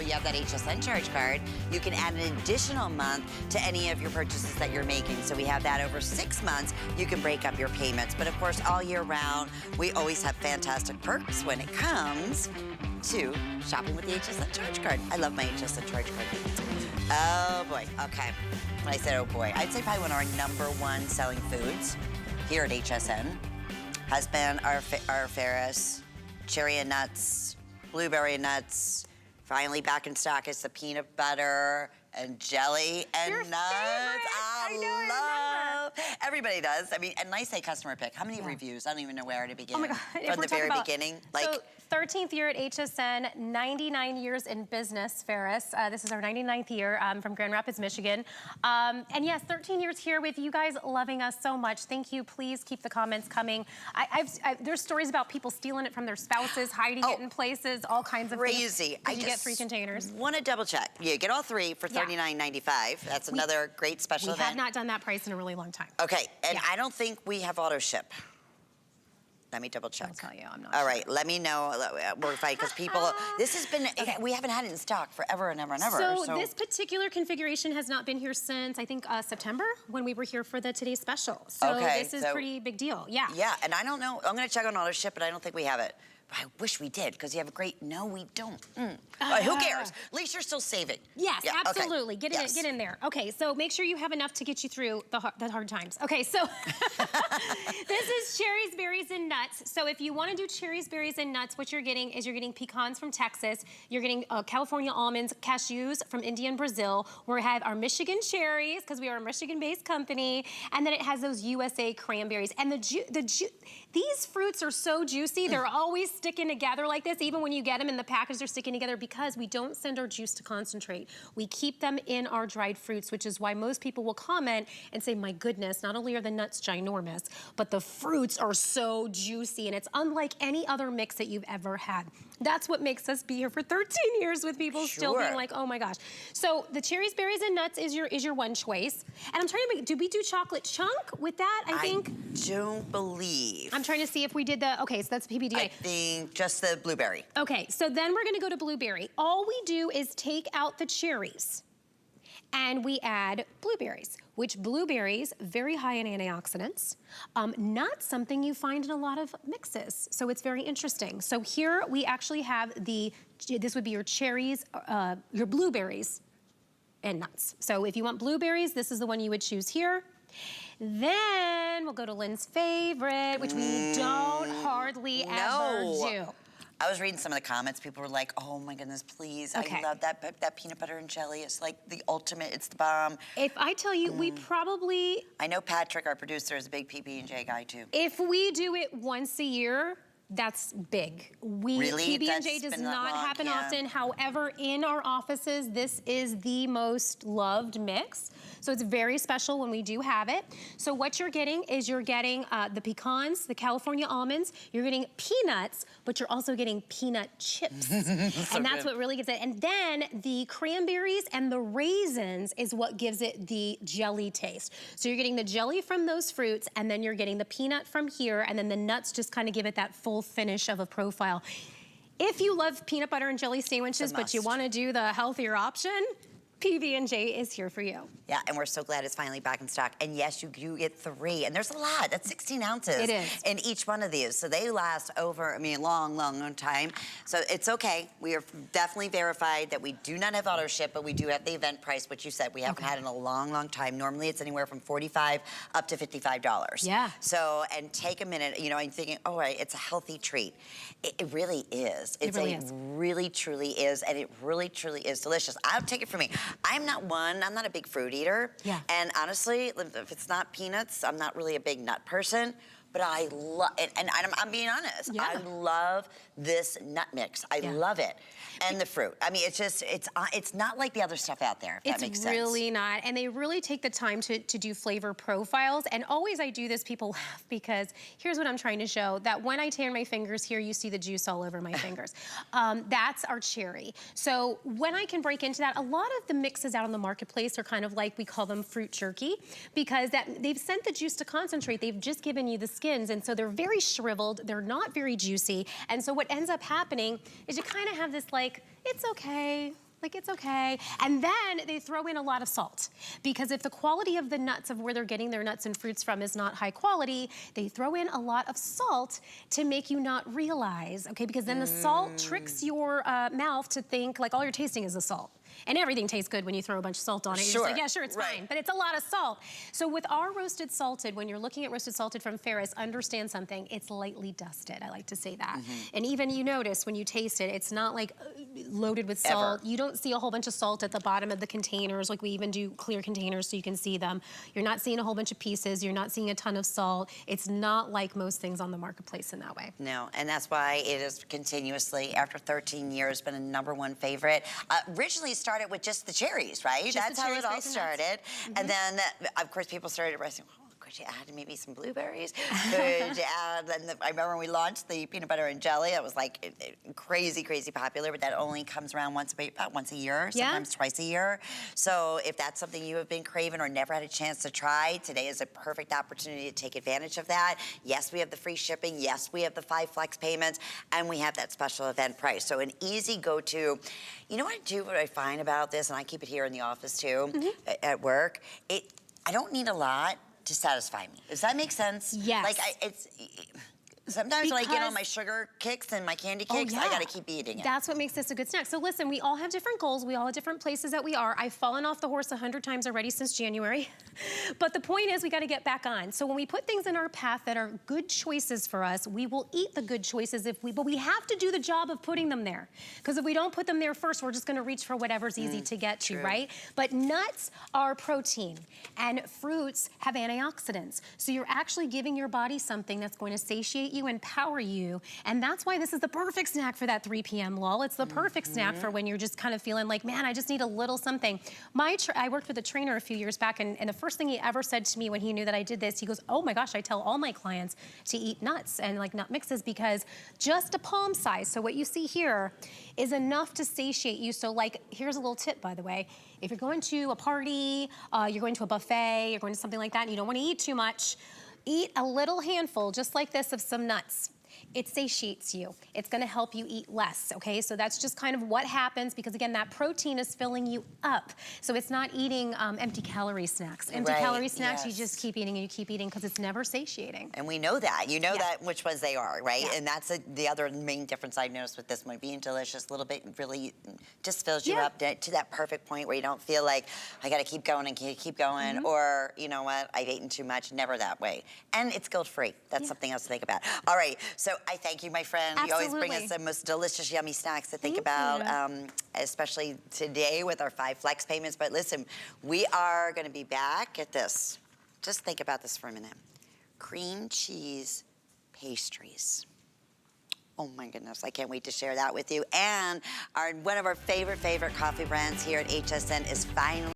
you have that HSN charge card, you can add an additional month to any of your purchases that you're making. So we have that over 6 months. You can break up your payments. But of course, all year round, we always have fantastic perks when it comes to shopping with the HSN charge card. I love my HSN charge card. Oh boy, okay. When I said oh boy, I'd say probably one of our #1 selling foods here at HSN has been our Ferris, cherry and nuts, blueberry and nuts. Finally back in stock is the peanut butter and jelly and Your nuts. favorite. I know, I remember. Everybody does. I mean, and nice say customer pick. How many reviews? I don't even know where to begin. Oh my God. From the very beginning. Like, so 13th year at HSN, 99 years in business, Ferris. This is our 99th year from Grand Rapids, Michigan. And yes, 13 years here with you guys loving us so much. Thank you. Please keep the comments coming. There's stories about people stealing it from their spouses, hiding it in places, all kinds of crazy. things. You get 3 containers. Want to double check. You get all 3 for $39.95. That's another great special event. We have not done that price in a really long time. Okay, and I don't think we have auto ship. Let me double check. I'll tell you, I'm not All sure. right, let me know. We're fighting because people, this has been, we haven't had it in stock forever and ever and ever. So this particular configuration has not been here since, I think, September, when we were here for the Today's Special. So this is a pretty big deal, yeah. Yeah, and I don't know, I'm gonna check on auto ship, but I don't think we have it. I wish we did, because you have a great, no, we don't. Who cares? At least you're still saving. Yes, absolutely. Okay. Get in there. Okay, so make sure you have enough to get you through the hard times. Okay, so this is cherries, berries, and nuts. So if you want to do cherries, berries, and nuts, what you're getting is you're getting pecans from Texas. You're getting California almonds, cashews from India and Brazil. We have our Michigan cherries, because we are a Michigan-based company. And then it has those USA cranberries. And these fruits are so juicy. They're always sticking together like this. Even when you get them in the package, they're sticking together because we don't send our juice to concentrate. We keep them in our dried fruits, which is why most people will comment and say, my goodness, not only are the nuts ginormous, but the fruits are so juicy, and it's unlike any other mix that you've ever had. That's what makes us be here for 13 years with people still being like, oh my gosh. So the cherries, berries, and nuts is your one choice. And I'm trying to make, did we do chocolate chunk with that, I think? I don't believe. I'm trying to see if we did the, okay, so that's PBDA. I think just the blueberry. Okay, so then we're gonna go to blueberry. All we do is take out the cherries and we add blueberries, which blueberries, very high in antioxidants, not something you find in a lot of mixes. So it's very interesting. So here we actually have this would be your cherries, your blueberries and nuts. So if you want blueberries, this is the one you would choose here. Then we'll go to Lynn's favorite, which we don't hardly ever do. I was reading some of the comments. People were like, oh my goodness, please. I love that peanut butter and jelly. It's like the ultimate, it's the bomb. If I tell you, we probably... I know Patrick, our producer, is a big PB&J guy too. If we do it once a year, that's big. Really? PB&J does not happen often. However, in our offices, this is the most loved mix. So it's very special when we do have it. So what you're getting is you're getting the pecans, the California almonds, you're getting peanuts, but you're also getting peanut chips. And that's what really gives it. And then the cranberries and the raisins is what gives it the jelly taste. So you're getting the jelly from those fruits, and then you're getting the peanut from here, and then the nuts just kind of give it that full finish of a profile. If you love peanut butter and jelly sandwiches, but you want to do the healthier option, PB&J is here for you. Yeah, and we're so glad it's finally back in stock. And yes, you get 3, and there's a lot. That's 16 ounces. It is. In each one of these. So they last over, a long time. So it's okay. We are definitely verified that we do not have auto ship, but we do have the event price, which you said we haven't had in a long time. Normally it's anywhere from $45 up to $55. Yeah. So, and take a minute, you know, I'm thinking, oh, right, it's a healthy treat. It really is. It really truly is, and it really truly is delicious. I'll take it from me. I'm not a big fruit eater. Yeah. And honestly, if it's not peanuts, I'm not really a big nut person. But I love it, and I'm being honest. Yeah. I love this nut mix. I love it. And the fruit. I mean, it's just, it's not like the other stuff out there, if that makes sense. It's really not. And they really take the time to do flavor profiles. And always I do this, people laugh, because here's what I'm trying to show. That when I tan my fingers here, you see the juice all over my fingers. That's our cherry. So when I can break into that, a lot of the mixes out on the marketplace are kind of like, we call them fruit jerky, because they've sent the juice to concentrate. They've just given you the skins. And so they're very shriveled. They're not very juicy. And so what ends up happening is you kind of have this like, it's okay. Like, it's okay. And then they throw in a lot of salt, because if the quality of the nuts of where they're getting their nuts and fruits from is not high quality, they throw in a lot of salt to make you not realize, okay? Because then the salt tricks your mouth to think like all you're tasting is the salt. And everything tastes good when you throw a bunch of salt on it. You're just like, yeah, sure, it's fine. But it's a lot of salt. So with our roasted salted, when you're looking at roasted salted from Ferris, understand something, it's lightly dusted. I like to say that. And even you notice when you taste it, it's not like loaded with salt. You don't see a whole bunch of salt at the bottom of the containers. Like, we even do clear containers so you can see them. You're not seeing a whole bunch of pieces. You're not seeing a ton of salt. It's not like most things on the marketplace in that way. No, and that's why it is continuously, after 13 years, been a #1 favorite. Originally started with just the cherries, right? That's how it all started. And then, of course, people started saying, oh, could you add maybe some blueberries? Could you add, and I remember when we launched the peanut butter and jelly, it was like crazy, crazy popular, but that only comes around about once a year, sometimes twice a year. So if that's something you have been craving or never had a chance to try, today is a perfect opportunity to take advantage of that. Yes, we have the free shipping. Yes, we have the 5 flex payments, and we have that special event price. So an easy go-to. You know what I find about this, and I keep it here in the office too, at work, I don't need a lot to satisfy me. Does that make sense? Yes. Like, sometimes when I get on my sugar kicks and my candy kicks, I gotta keep eating it. That's what makes this a good snack. So listen, we all have different goals. We all have different places that we are. I've fallen off the horse 100 times already since January. But the point is, we gotta get back on. So when we put things in our path that are good choices for us, we will eat the good choices but we have to do the job of putting them there. Because if we don't put them there first, we're just gonna reach for whatever's easy to get to, right? But nuts are protein, and fruits have antioxidants. So you're actually giving your body something that's going to satiate you, empower you, and that's why this is the perfect snack for that 3 p.m. lull. It's the perfect snack for when you're just kind of feeling like, man, I just need a little something. I worked with a trainer a few years back, and the first thing he ever said to me when he knew that I did this, he goes, oh my gosh, I tell all my clients to eat nuts and like nut mixes, because just a palm size, so what you see here, is enough to satiate you. So like, here's a little tip, by the way. If you're going to a party, you're going to a buffet, you're going to something like that, and you don't want to eat too much, eat a little handful, just like this, of some nuts. It satiates you. It's gonna help you eat less, okay? So that's just kind of what happens, because again, that protein is filling you up. So it's not eating empty calorie snacks. Empty calorie snacks, you just keep eating and you keep eating, because it's never satiating. And we know that. You know that which ones they are, right? And that's the other main difference I've noticed with this one. Being delicious, a little bit really just fills you up to that perfect point where you don't feel like, I gotta keep going and keep going, or, you know what, I've eaten too much. Never that way. And it's guilt-free. That's something else to think about. All right, so I thank you, my friend. Absolutely. You always bring us the most delicious, yummy snacks to think about, especially today with our 5 flex payments. But listen, we are gonna be back at this. Just think about this for a minute. Cream cheese pastries. Oh my goodness, I can't wait to share that with you. And one of our favorite coffee brands here at HSN is finally